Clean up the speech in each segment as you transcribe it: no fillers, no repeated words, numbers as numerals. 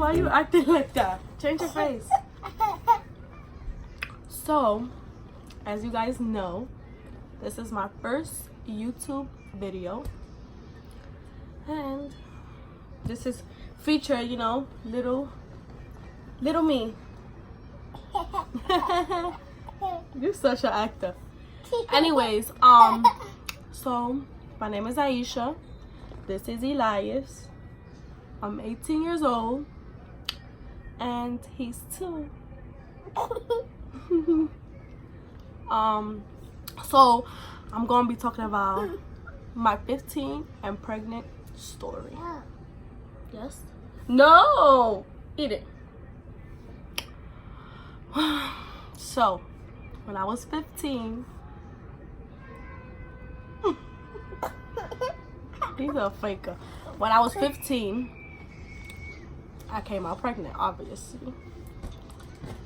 Why are you acting like that? Change your face. So, as you guys know, this is my first YouTube video. And this is feature, you know, little me. You're such an actor. Anyways, so my name is Aisha. This is Elias. I'm 18 years old and he's 2. So I'm gonna be talking about my 15 and pregnant story. Yes? No! Eat it. So, when I was 15, he's a faker. When I was 15, I came out pregnant, obviously.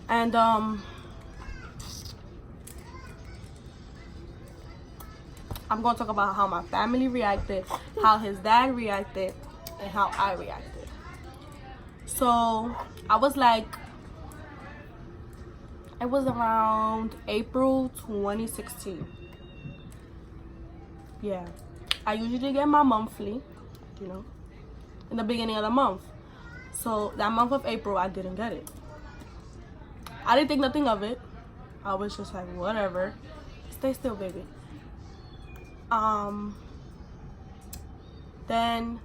And I'm gonna talk about how my family reacted, how his dad reacted, and how I reacted. So I was like, it was around April 2016. Yeah, I usually get my monthly, you know, in the beginning of the month. So that month of April, I didn't get it. I didn't think nothing of it. I was just like, whatever. Stay still, baby. Then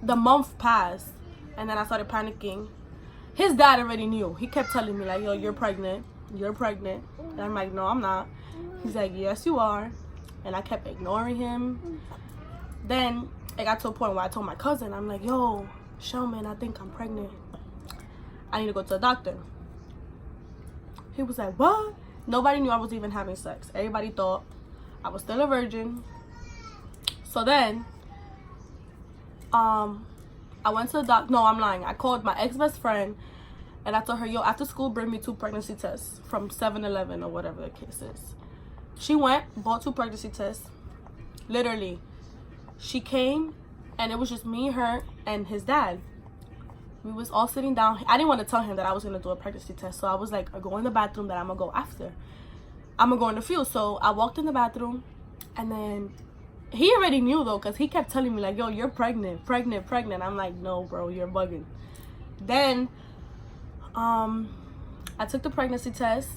the month passed, and then I started panicking. His dad already knew. He kept telling me like, yo, you're pregnant. You're pregnant. And I'm like, no, I'm not. He's like, yes, you are. And I kept ignoring him. Then it got to a point where I told my cousin, I'm like, yo, Showman, I think I'm pregnant. I need to go to the doctor. He was like, what? Nobody knew I was even having sex. Everybody thought I was still a virgin. So then, I went to the doctor. No, I'm lying. I called my ex-best friend and I told her, yo, after school, bring me 2 pregnancy tests from 7-Eleven or whatever the case is. She went, bought 2 pregnancy tests. Literally, she came and it was just me, her, and his dad. We was all sitting down. I didn't want to tell him that I was going to do a pregnancy test. So I was like, I go in the bathroom that I'm going to go after. I'm going to go in the field. So I walked in the bathroom and then he already knew though, because he kept telling me like, yo, you're pregnant. I'm like, no, bro, you're bugging. Then I took the pregnancy test.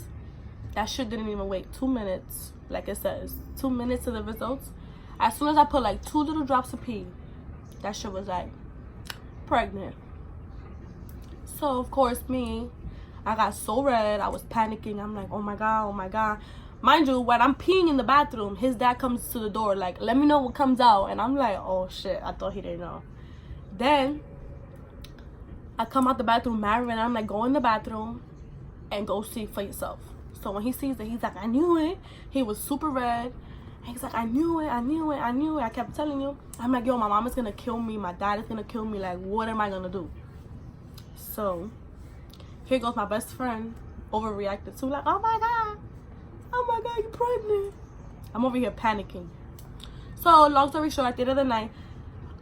That shit didn't even wait 2 minutes. Like it says, 2 minutes to the results. As soon as I put like 2 little drops of pee, that shit was like, pregnant. So of course I got so red. I was panicking. I'm like, oh my God. Mind you, when I'm peeing in the bathroom, his dad comes to the door like, let me know what comes out. And I'm like, oh shit, I thought he didn't know. Then I come out the bathroom mad and I'm like, go in the bathroom and go see for yourself. So when he sees it, he's like, I knew it. He was super red. He's like, I knew it. I kept telling you. I'm like, yo, my mom is gonna kill me. My dad is gonna kill me. Like, what am I gonna do? So here goes my best friend, overreacted too, like, oh my God, you're pregnant. I'm over here panicking. So long story short, at the end of the night,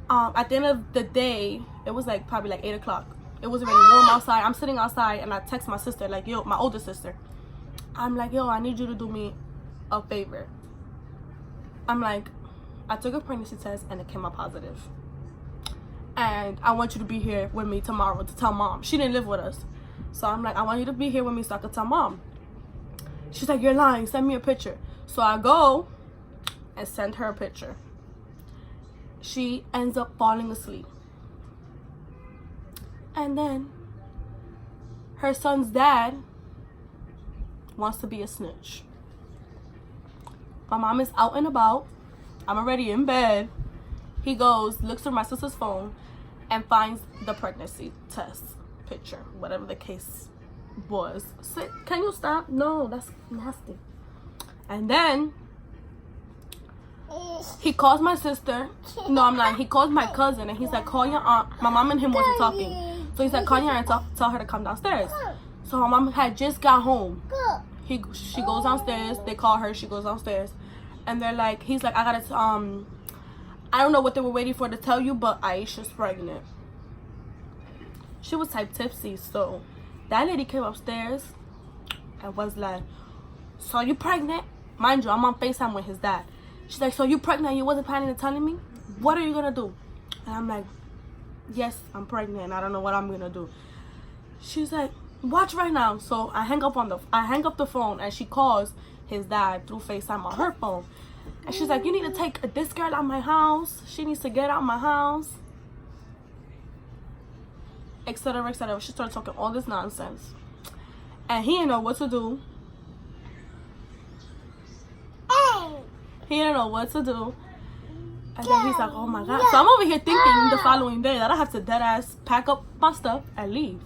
at the end of the day, it was like probably like 8 o'clock. It was already warm outside. I'm sitting outside and I text my sister, like, yo, my older sister. I'm like, yo, I need you to do me a favor. I'm like, I took a pregnancy test and it came out positive. And I want you to be here with me tomorrow to tell mom. She didn't live with us. So I'm like, I want you to be here with me so I can tell mom. She's like, you're lying. Send me a picture. So I go and send her a picture. She ends up falling asleep. And then her son's dad wants to be a snitch. My mom is out and about. I'm already in bed. He goes, looks through my sister's phone and finds the pregnancy test picture, whatever the case was. Sit, can you stop? No, that's nasty. And then he calls my sister. No, I'm lying. He calls my cousin and he's like, call your aunt. My mom and him wasn't talking. So he's like, call your aunt and tell her to come downstairs. So my mom had just got home. She goes downstairs. They call her. She goes downstairs. And they're like, he's like, I gotta, I don't know what they were waiting for to tell you, but Aisha's pregnant. she was type tipsy. So that lady came upstairs and was like, so you pregnant? Mind you, I'm on FaceTime with his dad. She's like, so you pregnant? You wasn't planning on telling me? What are you gonna do? And I'm like, yes, I'm pregnant. I don't know what I'm gonna do. She's like, watch right now. So I hang up the phone, and she calls his dad through FaceTime on her phone. And she's like, you need to take this girl out of my house. She needs to get out of my house. Etc, etc. She started talking all this nonsense. And he didn't know what to do. He didn't know what to do. And then he's like, oh my God. So I'm over here thinking the following day that I have to dead ass pack up my stuff and leave.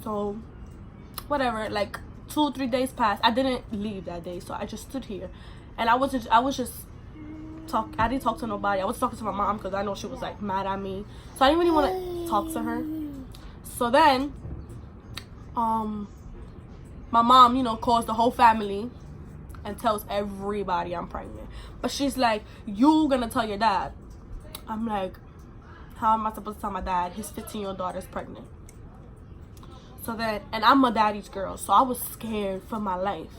So whatever, like 2-3 days passed. I didn't leave that day, so I just stood here. And I didn't talk to nobody. I was talking to my mom because I know she was like mad at me. So I didn't really want to talk to her. So then my mom, you know, calls the whole family and tells everybody I'm pregnant. But she's like, you gonna tell your dad? I'm like, how am I supposed to tell my dad his 15-year-old daughter's pregnant? So then, and I'm a daddy's girl, so I was scared for my life.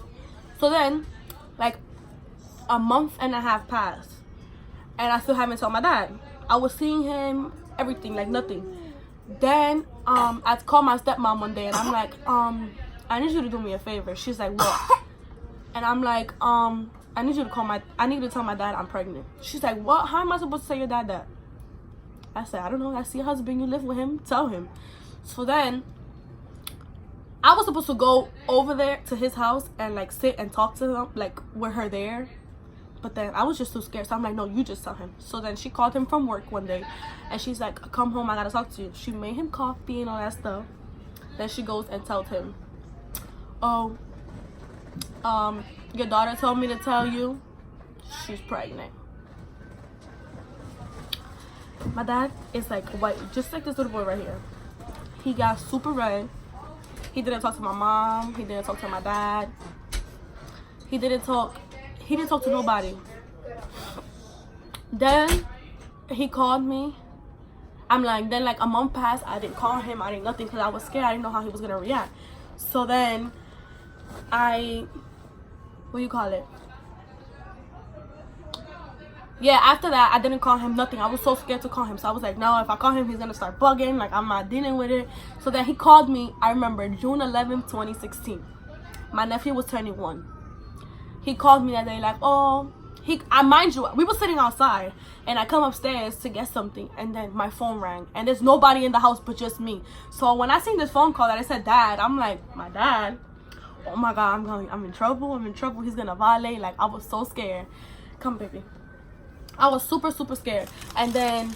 So then, like, a month and a half passed, and I still haven't told my dad. I was seeing him, everything, like nothing. Then, I called my stepmom one day, and I'm like, I need you to do me a favor. She's like, what? And I'm like, I need to tell my dad I'm pregnant. She's like, what? How am I supposed to tell your dad that? I said, I don't know. That's your husband. You live with him. Tell him. So then, I was supposed to go over there to his house and like sit and talk to him, like with her there. But then I was just too scared. So I'm like, no, you just tell him. So then she called him from work one day, and she's like, come home. I gotta talk to you. She made him coffee and all that stuff. Then she goes and tells him, oh, your daughter told me to tell you she's pregnant. My dad is like white, just like this little boy right here. He got super red. He didn't talk to my mom. He didn't talk to my dad. He didn't talk to nobody. Then he called me. I'm like, then like a month passed. I didn't call him. I didn't nothing because I was scared. I didn't know how he was gonna react. So then what do you call it? Yeah, after that, I didn't call him nothing. I was so scared to call him. So I was like, no, if I call him, he's going to start bugging. Like, I'm not dealing with it. So then he called me. I remember June 11th, 2016. My nephew was turning 1. He called me that day like, oh, mind you, we were sitting outside. And I come upstairs to get something. And then my phone rang. And there's nobody in the house but just me. So when I seen this phone call that it said dad, I'm like, my dad? Oh my God, I'm in trouble. He's going to violate. Like, I was so scared. Come, baby. I was super, super scared. And then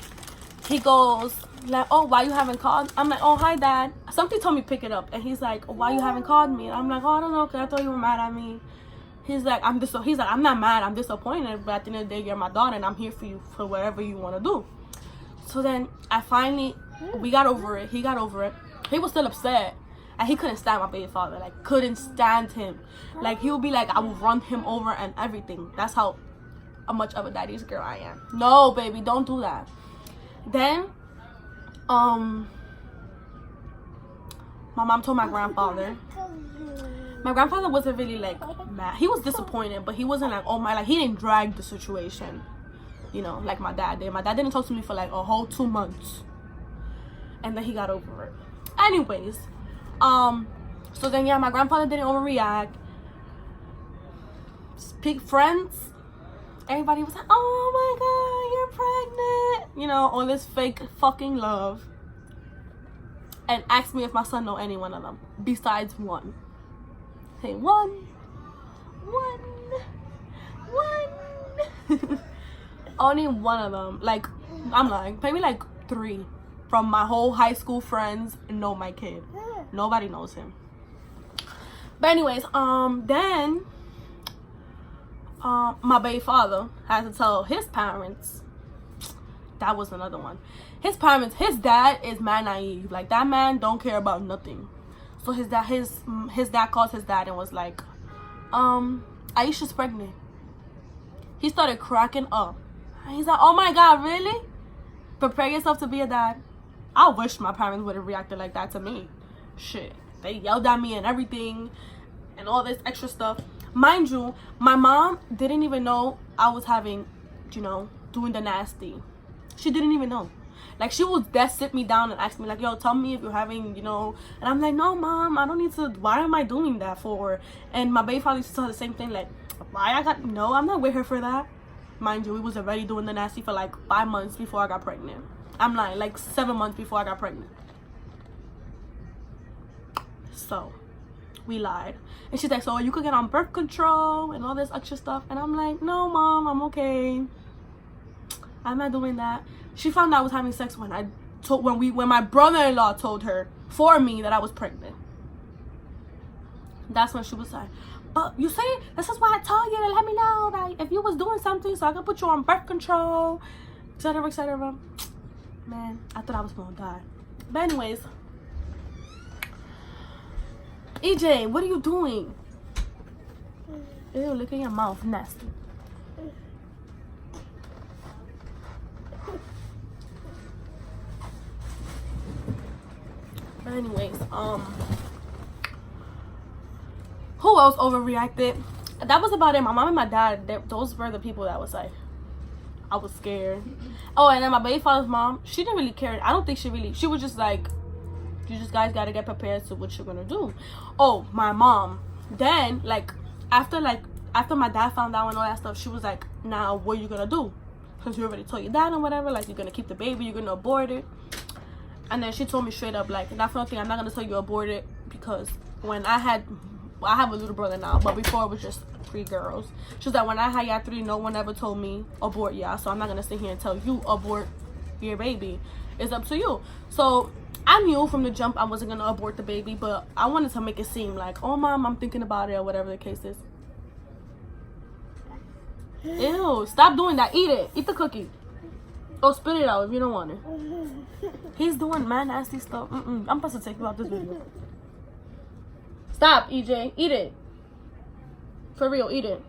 he goes like, oh, why you haven't called? I'm like, oh, hi, Dad. Something told me pick it up. And he's like, oh, why you haven't called me? And I'm like, oh, I don't know, because I thought you were mad at me. He's like, I'm not mad. I'm disappointed. But at the end of the day, you're my daughter, and I'm here for you for whatever you want to do. So then we got over it. He got over it. He was still upset. And he couldn't stand my baby father. Like, couldn't stand him. Like, he would be like, I would run him over and everything. That's how much of a daddy's girl I am. No, baby, don't do that. Then my mom told my grandfather. My grandfather wasn't really like mad. He was disappointed, but he wasn't like, oh my, like, he didn't drag the situation, you know, like my dad did. My dad didn't talk to me for like a whole 2 months, and then he got over it. Anyways, so then yeah, my grandfather didn't overreact. Friends, everybody was like, oh my God, you're pregnant. You know, all this fake fucking love. And asked me if my son know any one of them. Besides one. Hey, one. Only one of them. Like, I'm lying. Maybe like 3 from my whole high school friends know my kid. Nobody knows him. But anyways, then my baby father had to tell his parents. That was another one. His parents, his dad is mad naive. Like, that man don't care about nothing. So his dad called his dad and was like, Aisha's pregnant. He started cracking up. He's like, oh my God, really? Prepare yourself to be a dad. I wish my parents would have reacted like that to me. Shit, they yelled at me and everything and all this extra stuff. Mind you, my mom didn't even know I was having, you know, doing the nasty. She didn't even know. Like, she would just sit me down and ask me, like, yo, tell me if you're having, you know. And I'm like, no, mom, I don't need to. Why am I doing that for? And my baby father used to tell her the same thing, like, why I got, no, I'm not with her for that. Mind you, we was already doing the nasty for like 5 months before I got pregnant. I'm lying, like 7 months before I got pregnant. So, we lied. And she's like, so you could get on birth control and all this extra stuff. And I'm like, no, mom, I'm okay. I'm not doing that. She found out I was having sex when when my brother-in-law told her for me that I was pregnant. That's when she was like, but you see, this is why I told you to let me know that if you was doing something so I could put you on birth control, etc., etc. Man, I thought I was gonna die. But anyways, EJ, what are you doing? Ew, look at your mouth, nasty. But anyways, who else overreacted? That was about it. My mom and my dad, those were the people that was like, I was scared. Oh, and then my baby father's mom, she didn't really care. I don't think she was just like, you just guys gotta get prepared to what you're gonna do. Oh, my mom, then like after my dad found out and all that stuff, she was like, now what are you gonna do? Because you already told your dad and whatever, like you're gonna keep the baby, you're gonna abort it. And then she told me straight up, like, that's one thing, I'm not gonna tell you abort it, because when I have a little brother now, but before it was just 3 girls. She was like, when I had y'all 3, no one ever told me abort y'all, so I'm not gonna sit here and tell you abort your baby. It's up to you. So I knew from the jump I wasn't gonna abort the baby, but I wanted to make it seem like, oh mom, I'm thinking about it, or whatever the case is. Ew, stop doing that. Eat it. Eat the cookie. Oh, spit it out if you don't want it. He's doing mad nasty stuff. I'm supposed to take you out this video. Stop, EJ. Eat it. For real, eat it.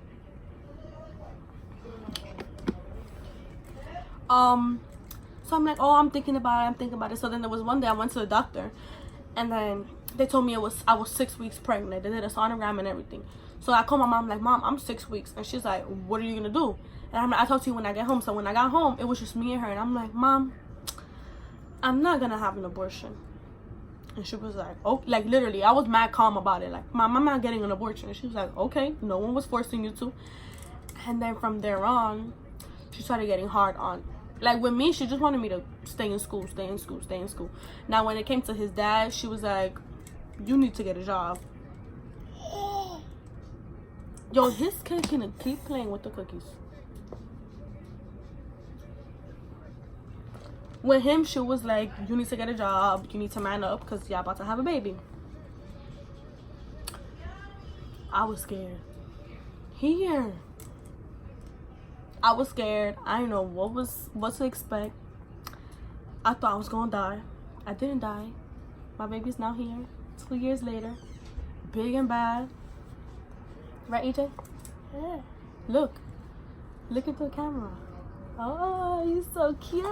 So I'm like, oh, I'm thinking about it. So then there was one day I went to the doctor, and then they told me I was 6 weeks pregnant. They did a sonogram and everything. So I called my mom, like, Mom, I'm 6 weeks. And she's like, what are you gonna do? And I'm like, I'll talk to you when I get home. So when I got home, it was just me and her. And I'm like, Mom, I'm not gonna have an abortion. And she was like, oh, like literally, I was mad calm about it. Like, Mom, I'm not getting an abortion. And she was like, okay, no one was forcing you to. And then from there on, she started getting hard on. Like with me, she just wanted me to stay in school. Now when it came to his dad, she was like, you need to get a job. Yo, his kid can keep playing with the cookies. With him, she was like, you need to get a job. You need to man up because y'all about to have a baby. I was scared. Here. I was scared. I didn't know what to expect. I thought I was gonna die. I didn't die. My baby's now here 2 years later. Big and bad. Right, EJ? Yeah. Look at the camera. Oh, you so cute.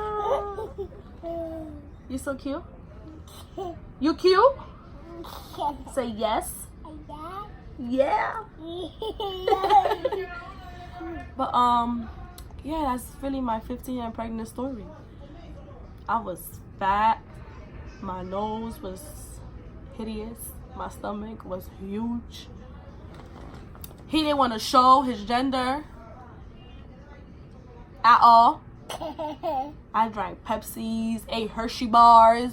You so cute? You cute? Say yes. Yeah. But yeah, that's really my 15-year pregnant story. I was fat. My nose was hideous. My stomach was huge. He didn't want to show his gender at all. I drank Pepsis, ate Hershey bars,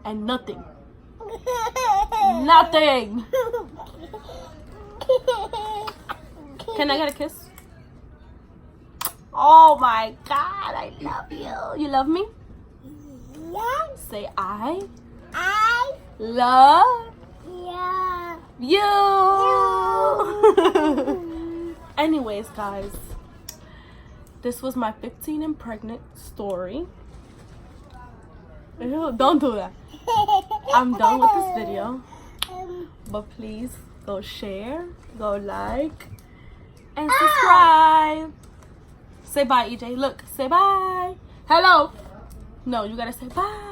and nothing. Nothing. Can I get a kiss? Oh my God, I love you. You love me? Yeah. Say I love you. Anyways, guys, this was my 15 and pregnant story. Ew, don't do that. I'm done with this video. But please go share, go like, and subscribe. Say bye, EJ. Look, say bye. Hello. No, you gotta say bye.